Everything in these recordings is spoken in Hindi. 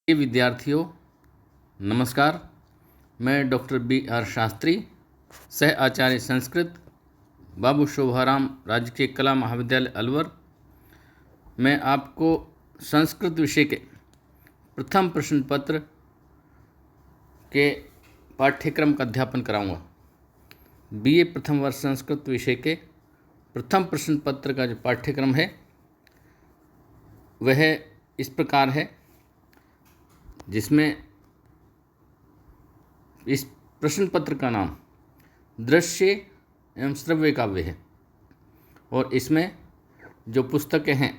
विद्यार्थियों नमस्कार। मैं डॉक्टर B.R. शास्त्री, सह आचार्य संस्कृत, बाबू शोभाराम राजकीय कला महाविद्यालय अलवर। मैं आपको संस्कृत विषय के प्रथम प्रश्न पत्र के पाठ्यक्रम का अध्यापन कराऊंगा। BA प्रथम वर्ष संस्कृत विषय के प्रथम प्रश्न पत्र का जो पाठ्यक्रम है वह इस प्रकार है, जिसमें इस प्रश्न पत्र का नाम दृश्य एवं श्रव्य काव्य है और इसमें जो पुस्तकें हैं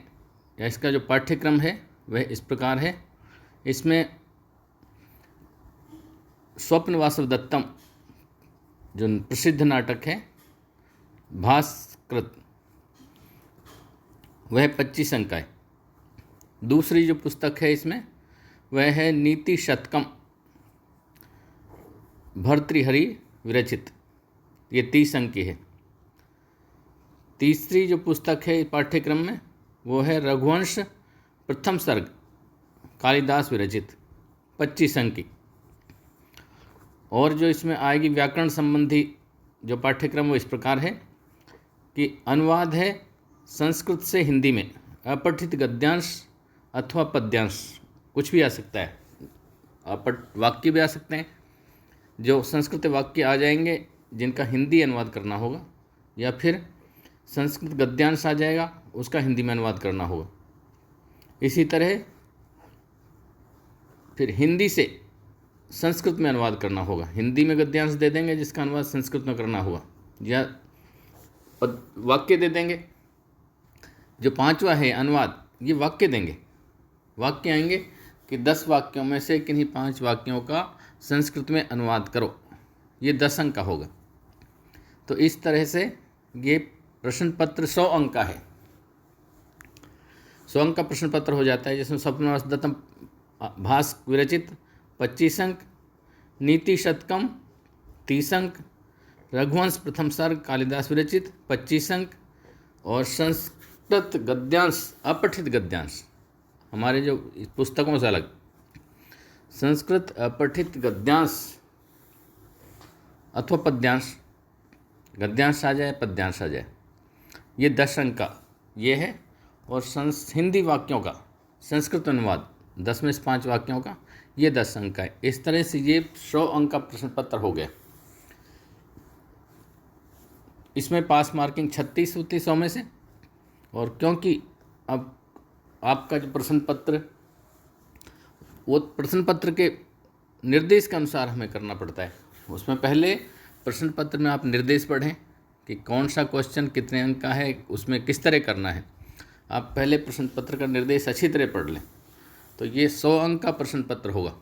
या इसका जो पाठ्यक्रम है वह इस प्रकार है। इसमें स्वप्न वासव दत्तम जो प्रसिद्ध नाटक है भास्कृत वह 25 अंक का है। दूसरी जो पुस्तक है इसमें वह है नीति शतकम भर्तृहरि विरचित, ये 30 अंक की है। तीसरी जो पुस्तक है पाठ्यक्रम में वो है रघुवंश प्रथम सर्ग कालिदास विरचित, 25 अंक की। और जो इसमें आएगी व्याकरण संबंधी जो पाठ्यक्रम वो इस प्रकार है कि अनुवाद है संस्कृत से हिंदी में, अपठित गद्यांश अथवा पद्यांश, कुछ भी आ सकता है, वाक्य भी आ सकते हैं। जो संस्कृत वाक्य आ जाएंगे जिनका हिंदी अनुवाद करना होगा, या फिर संस्कृत गद्यांश आ जाएगा उसका हिंदी में अनुवाद करना होगा। इसी तरह फिर हिंदी से संस्कृत में अनुवाद करना होगा, हिंदी में गद्यांश दे देंगे जिसका अनुवाद संस्कृत में करना होगा, या वाक्य दे देंगे। जो पांचवा है अनुवाद, ये वाक्य देंगे, वाक्य आएंगे कि 10 वाक्यों में से किन्हीं 5 वाक्यों का संस्कृत में अनुवाद करो, ये 10 अंक का होगा। तो इस तरह से ये प्रश्न पत्र 100 अंक का है, 100 अंक का प्रश्न पत्र हो जाता है, जिसमें स्वप्न वासव दत्तम भास विरचित 25 अंक, नीति शतकम 30 अंक, रघुवंश प्रथम सर्ग कालिदास विरचित 25 अंक, और संस्कृत गद्यांश अपठित गद्यांश हमारे जो पुस्तकों से अलग संस्कृत अपठित गद्यांश अथवा पद्यांश, गद्यांश आ जाए पद्यांश आ जाए, ये 10 अंक का ये है। और हिंदी वाक्यों का संस्कृत अनुवाद 10 में से 5 वाक्यों का ये 10 अंक का है। इस तरह से ये 100 अंक का प्रश्न पत्र हो गया। इसमें पास मार्किंग 36 होती है 100 में से। और क्योंकि अब आपका जो प्रश्न पत्र वो प्रश्न पत्र के निर्देश के अनुसार हमें करना पड़ता है, उसमें पहले प्रश्न पत्र में आप निर्देश पढ़ें कि कौन सा क्वेश्चन कितने अंक का है, उसमें किस तरह करना है। आप पहले प्रश्न पत्र का निर्देश अच्छी तरह पढ़ लें तो ये 100 अंक का प्रश्न पत्र होगा,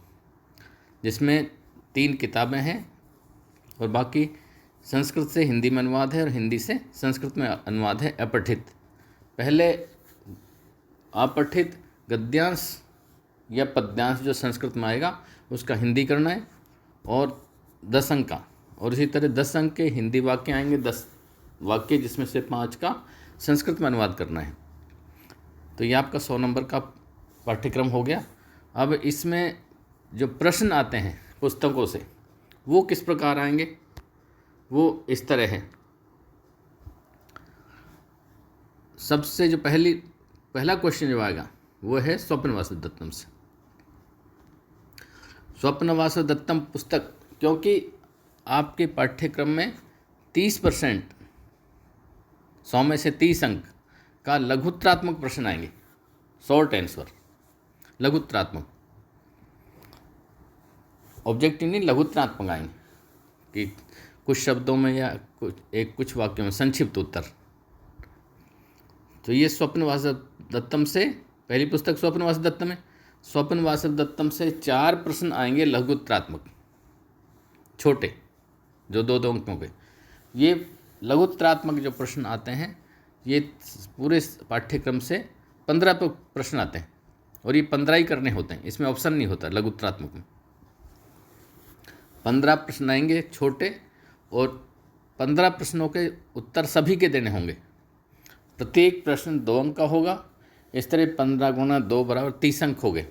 जिसमें 3 किताबें हैं और बाकी संस्कृत से हिंदी में अनुवाद है और हिंदी से संस्कृत में अनुवाद है अपठित। पहले अपठित गद्यांश या पद्यांश जो संस्कृत में आएगा उसका हिंदी करना है और 10 अंक का, और इसी तरह 10 अंक के हिंदी वाक्य आएंगे, 10 वाक्य जिसमें से 5 का संस्कृत में अनुवाद करना है। तो ये आपका 100 नंबर का पाठ्यक्रम हो गया। अब इसमें जो प्रश्न आते हैं पुस्तकों से वो किस प्रकार आएंगे, वो इस तरह है। सबसे जो पहला क्वेश्चन जो आएगा वो है स्वप्न वासव दत्तम से। स्वप्न वासव दत्तम पुस्तक, क्योंकि आपके पाठ्यक्रम में 30% 100 में से 30 अंक का लघुत्रात्मक प्रश्न आएंगे, शॉर्ट आंसर लघुत्रात्मक, ऑब्जेक्टिव नहीं, लघुत्रात्मक आएंगे कि कुछ शब्दों में या कुछ वाक्यों में संक्षिप्त उत्तर। तो ये स्वप्न वासव दत्तम से पहली पुस्तक स्वप्न वासव दत्तम है। स्वप्न वासव दत्तम से 4 प्रश्न आएंगे लघुत्रात्मक, छोटे जो 2-2 अंकों के। ये लघुत्रात्मक जो प्रश्न आते हैं ये पूरे पाठ्यक्रम से 15 प्रश्न आते हैं और ये 15 ही करने होते हैं, इसमें ऑप्शन नहीं होता। लघुत्रात्मक में 15 प्रश्न आएंगे छोटे और 15 प्रश्नों के उत्तर सभी के देने होंगे। प्रत्येक प्रश्न 2 अंक का होगा। इस तरह 15 गुना 2 बराबर 30 अंक हो गए।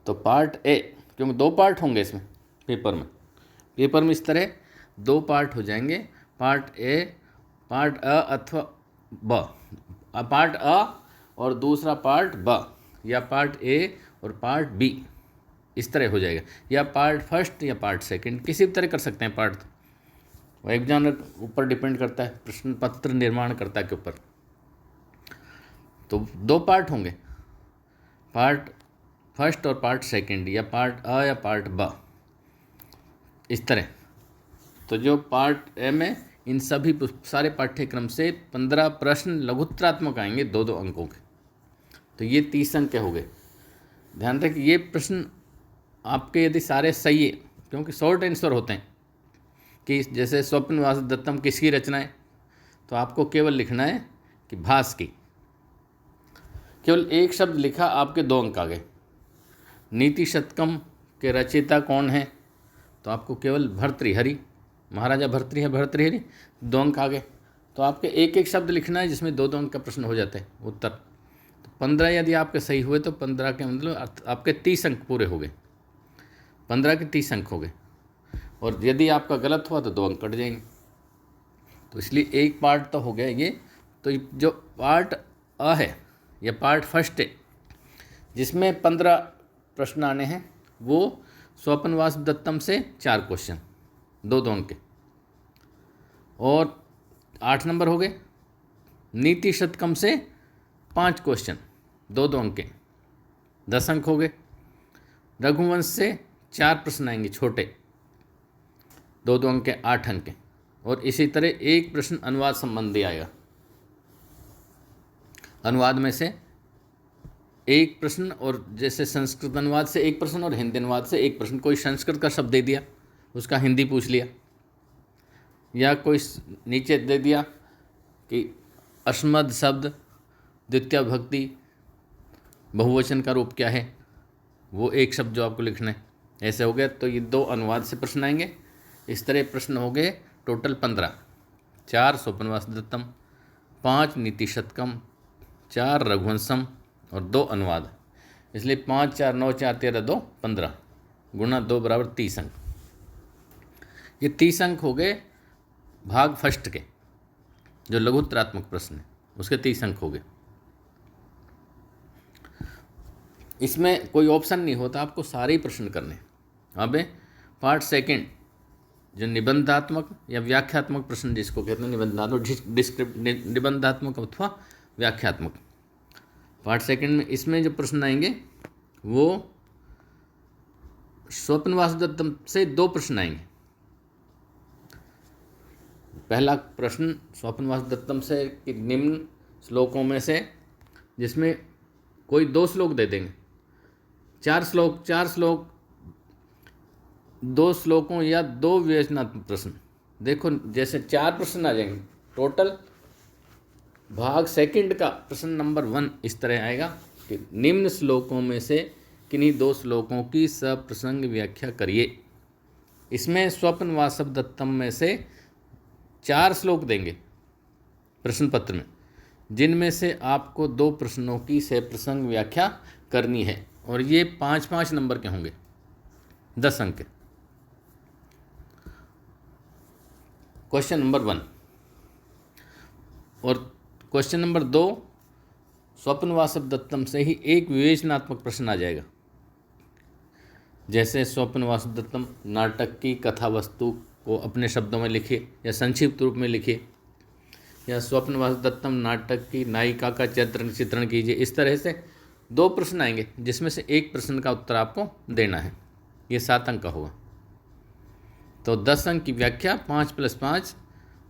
तो पार्ट ए, क्योंकि 2 पार्ट होंगे इसमें पेपर में इस तरह 2 पार्ट हो जाएंगे, पार्ट ए, पार्ट अ अथवा ब, पार्ट अ और दूसरा पार्ट ब, या पार्ट ए और पार्ट बी, इस तरह हो जाएगा, या पार्ट फर्स्ट या पार्ट सेकंड, किसी भी तरह कर सकते हैं पार्ट। वो एग्जामिनर ऊपर डिपेंड करता है, प्रश्न पत्र निर्माणकर्ता के ऊपर। तो 2 पार्ट होंगे, पार्ट फर्स्ट और पार्ट सेकंड, या पार्ट अ या पार्ट ब, इस तरह। तो जो पार्ट ए में इन सभी सारे पाठ्यक्रम से 15 प्रश्न लघुत्तरात्मक आएंगे 2-2 अंकों के। तो ये 30 अंक के हो गए। ध्यान रखें ये प्रश्न आपके यदि सारे सही है, क्योंकि शॉर्ट आंसर होते हैं, कि जैसे स्वप्नवास दत्तम किसकी रचना है, तो आपको केवल लिखना है कि भास की, केवल एक शब्द लिखा, आपके 2 अंक आ गए। नीति शतकम के रचयिता कौन है, तो आपको केवल भर्तृहरि, महाराजा भर्तृहरि, 2 अंक आ गए। तो आपके एक एक शब्द लिखना है जिसमें 2-2 अंक का प्रश्न हो जाते हैं उत्तर। तो 15 यदि आपके सही हुए तो 15 के मतलब आपके 30 अंक पूरे हो गए, 15 के 30 अंक हो गए। और यदि आपका गलत हुआ तो 2 अंक कट जाएंगे। तो इसलिए एक पार्ट तो हो गया ये। तो जो पार्ट अ है या पार्ट फर्स्ट है, जिसमें 15 प्रश्न आने हैं, वो स्वप्नवास दत्तम से 4 क्वेश्चन 2-2 अंक के, और 8 नंबर हो गए। नीति शतकम से 5 क्वेश्चन 2-2 अंक के, 10 अंक हो गए। रघुवंश से 4 प्रश्न आएंगे छोटे, 2-2 अंक के, 8 अंक के। और इसी तरह एक प्रश्न अनुवाद संबंधी आएगा, अनुवाद में से एक प्रश्न, और जैसे संस्कृत अनुवाद से 1 प्रश्न और हिंदी अनुवाद से 1 प्रश्न। कोई संस्कृत का शब्द दे दिया, उसका हिंदी पूछ लिया, या कोई नीचे दे दिया कि अस्मद शब्द द्वितीय भक्ति बहुवचन का रूप क्या है, वो 1 शब्द जो आपको लिखना है, ऐसे हो गया। तो ये 2 अनुवाद से प्रश्न आएंगे। इस तरह प्रश्न हो गए टोटल 15, 4 स्वप्नवास दत्तम, 5 नीति शतकम, 4 रघुवंशम और 2 अनुवाद। इसलिए 5, 4, 9, 4, 13, 2, 15 गुणा 2 बराबर 30 अंक। ये 30 अंक हो गए भाग फर्स्ट के, जो लघुत्तरात्मक प्रश्न है उसके 30 अंक हो गए। इसमें कोई ऑप्शन नहीं होता, आपको सारे ही प्रश्न करने। अब पार्ट सेकंड, जो निबंधात्मक या व्याख्यात्मक प्रश्न जिसको कहते हैं, निबंधात्मक अथवा व्याख्यात्मक, पार्ट सेकंड में इसमें जो प्रश्न आएंगे वो स्वप्नवास दत्तम से 2 प्रश्न आएंगे। पहला प्रश्न स्वप्नवास दत्तम से कि निम्न श्लोकों में से, जिसमें कोई 2 श्लोक दे देंगे, 4 श्लोक 2 श्लोकों या 2 विवेचनात्मक प्रश्न। देखो जैसे 4 प्रश्न आ जाएंगे टोटल, भाग सेकंड का प्रश्न नंबर 1 इस तरह आएगा कि निम्न श्लोकों में से किन्हीं 2 श्लोकों की सप्रसंग व्याख्या करिए। इसमें स्वप्नवास दत्तम में से 4 श्लोक देंगे प्रश्न पत्र में, जिनमें से आपको 2 प्रश्नों की सप्रसंग व्याख्या करनी है, और ये 5-5 नंबर के होंगे, 10 अंक के। क्वेश्चन नंबर 1 और क्वेश्चन नंबर 2 स्वप्नवास दत्तम से ही एक विवेचनात्मक प्रश्न आ जाएगा। जैसे स्वप्नवास दत्तम नाटक की कथा वस्तु को अपने शब्दों में लिखिए या संक्षिप्त रूप में लिखिए, या स्वप्नवास दत्तम नाटक की नायिका का चित्रण कीजिए। इस तरह से 2 प्रश्न आएंगे, जिसमें से एक प्रश्न का उत्तर आपको देना है। ये 7 अंक का होगा। तो 10 अंक की व्याख्या, 5 + 5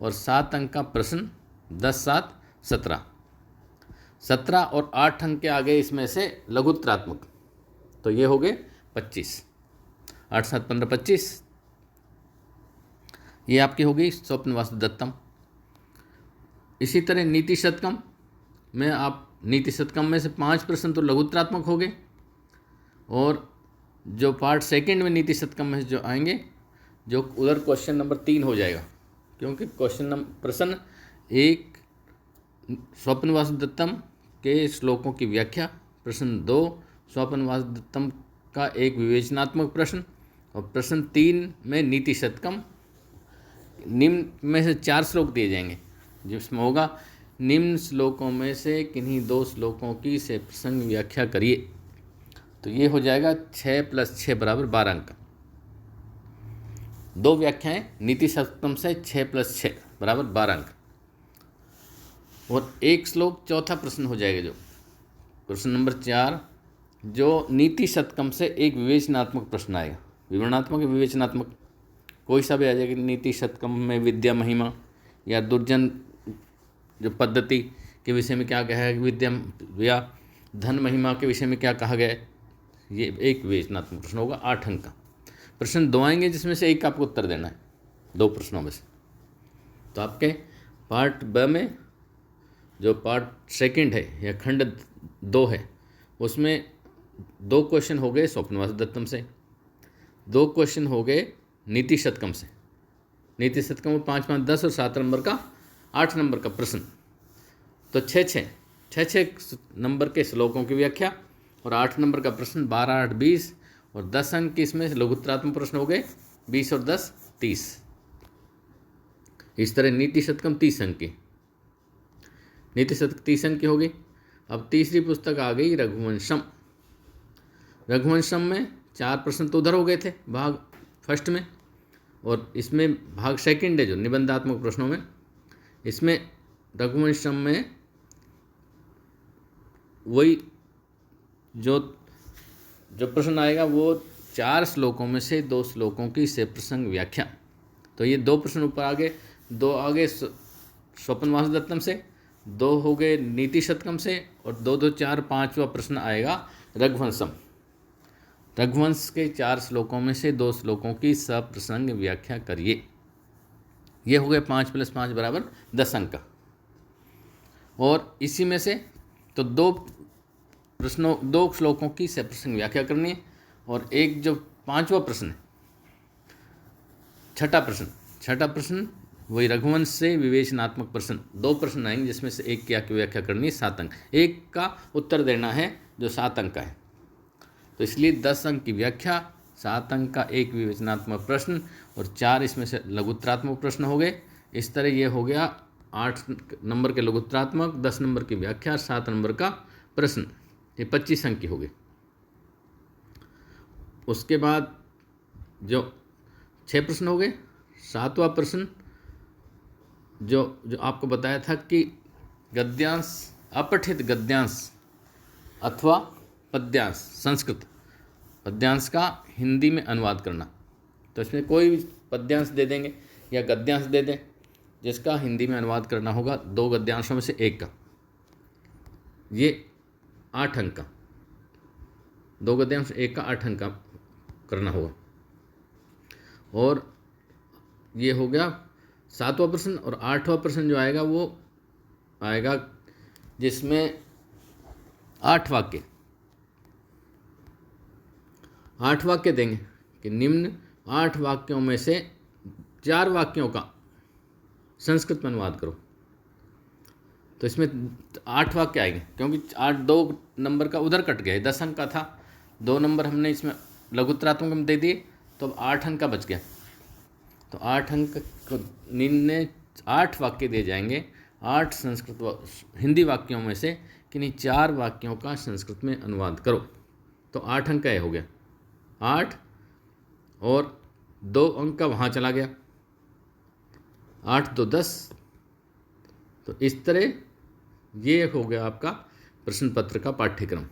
और 7 अंक का प्रश्न, 10, 7, 17। 17 और 8 अंक के आगे इसमें से लघुत्तरात्मक, तो ये हो गए 25। 8, 7, 15, 25। ये आपकी हो गई स्वप्नवास दत्तम। इसी तरह नीति शतकम में नीति शतकम में से 5 प्रश्न तो लघुत्तरात्मक हो गए, और जो पार्ट सेकंड में नीति शतकम में जो आएंगे, जो उधर क्वेश्चन नंबर 3 हो जाएगा, क्योंकि प्रश्न 1 स्वप्नवास दत्तम के श्लोकों की व्याख्या, प्रश्न 2 स्वप्नवास दत्तम का एक विवेचनात्मक प्रश्न, और प्रश्न 3 में नीति शतकम। निम्न में से 4 श्लोक दिए जाएंगे, जिसमें होगा निम्न श्लोकों में से किन्हीं 2 श्लोकों की से प्रसंग व्याख्या करिए। तो ये हो जाएगा 6 + 6 = 12 अंक। 2 व्याख्याएं नीति शतकम से 6 + 6 = 12 अंक। और एक श्लोक चौथा प्रश्न हो जाएगा, जो प्रश्न नंबर 4, जो नीति शतकम से एक विवेचनात्मक प्रश्न आएगा। विवरणात्मक या विवेचनात्मक, कोई सा भी आ जाएगा। नीति शतकम में विद्या महिमा या दुर्जन जो पद्धति के विषय में क्या कहा है, विद्या या धन महिमा के विषय में क्या कहा गया है, ये एक विवेचनात्मक प्रश्न होगा 8 अंक का। प्रश्न 2 आएंगे, जिसमें से एक का आपको उत्तर देना है 2 प्रश्नों में से। तो आपके पार्ट ब में जो पार्ट सेकंड है या खंड 2 है, उसमें 2 क्वेश्चन हो गए स्वप्नवास दत्तम से, 2 क्वेश्चन हो गए नीति शतकम से। नीति शतकम में 5 5 10 और 7 नंबर का 8 नंबर का प्रश्न। तो 6 नंबर के श्लोकों की व्याख्या और 8 नंबर का प्रश्न, 12 8 20 और 10 अंक की इसमें लघुत्तरात्मक प्रश्न हो गए 20 और 10 30। इस तरह नीति शतकम 30 अंक की, नीति शतक 30 अंक की होगी। अब तीसरी पुस्तक आ गई रघुवंशम। रघुवंशम में 4 प्रश्न तो उधर हो गए थे भाग फर्स्ट में, और इसमें भाग सेकंड है जो निबंधात्मक प्रश्नों में। इसमें रघुवंशम में वही जो प्रश्न आएगा वो 4 श्लोकों में से 2 श्लोकों की से प्रसंग व्याख्या। तो ये 2 प्रश्न ऊपर आ गए, 2 आ गए स्वप्नवास दत्तम से, 2 हो गए नीति शतकम से, और 2 2 4 5वां प्रश्न आएगा रघुवंशम। रघुवंश के 4 श्लोकों में से 2 श्लोकों की सप्रसंग व्याख्या करिए। ये हो गए 5 + 5 = 10 अंक का। और इसी में से तो 2 श्लोकों की सप्रसंग व्याख्या करनी है, और एक जो 5वां प्रश्न है, छठा प्रश्न वही रघुवंश से विवेचनात्मक प्रश्न। 2 प्रश्न आएंगे, जिसमें से एक की व्याख्या करनी है 7 अंक, एक का उत्तर देना है जो 7 अंक का है। तो इसलिए 10 अंक की व्याख्या, 7 अंक का एक विवेचनात्मक प्रश्न, और 4 इसमें से लघुत्तरात्मक प्रश्न हो गए। इस तरह ये हो गया 8 नंबर के लघुत्तरात्मक, 10 नंबर की व्याख्या, 7 नंबर का प्रश्न, ये 25 अंक की हो गई। उसके बाद जो 6 प्रश्न हो गए, 7वां प्रश्न जो आपको बताया था कि गद्यांश, अपठित गद्यांश अथवा पद्यांश, संस्कृत पद्यांश का हिंदी में अनुवाद करना। तो इसमें कोई भी पद्यांश दे देंगे या गद्यांश दे दें, जिसका हिंदी में अनुवाद करना होगा 2 गद्यांशों में से एक का, ये 8 अंक का, 2 गद्यांश एक का 8 अंक का करना होगा। और ये हो गया 7वां प्रश्न। और 8वां प्रश्न जो आएगा वो आएगा जिसमें 8 वाक्य देंगे कि निम्न 8 वाक्यों में से 4 वाक्यों का संस्कृत में अनुवाद करो। तो इसमें 8 वाक्य आएंगे, क्योंकि 2 नंबर का उधर कट गया है, 10 अंक का था, 2 नंबर हमने इसमें लघुत्तरात्मक में दे दिए, तो अब 8 अंक का बच गया। तो 8 अंक को निम्न 8 वाक्य दिए जाएंगे, 8 संस्कृत हिंदी वाक्यों में से किन्हीं 4 वाक्यों का संस्कृत में अनुवाद करो। तो 8 अंक का हो गया 8, और 2 अंक का वहाँ चला गया, 8 2 10। तो इस तरह ये हो गया आपका प्रश्न पत्र का पाठ्यक्रम।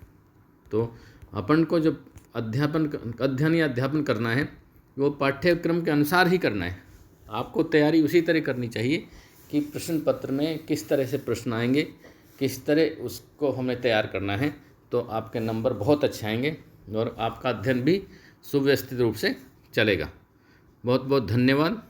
तो अपन को जब अध्ययन या अध्यापन करना है, वो पाठ्यक्रम के अनुसार ही करना है। आपको तैयारी उसी तरह करनी चाहिए कि प्रश्न पत्र में किस तरह से प्रश्न आएंगे, किस तरह उसको हमें तैयार करना है, तो आपके नंबर बहुत अच्छे आएंगे और आपका अध्ययन भी सुव्यवस्थित रूप से चलेगा। बहुत बहुत धन्यवाद।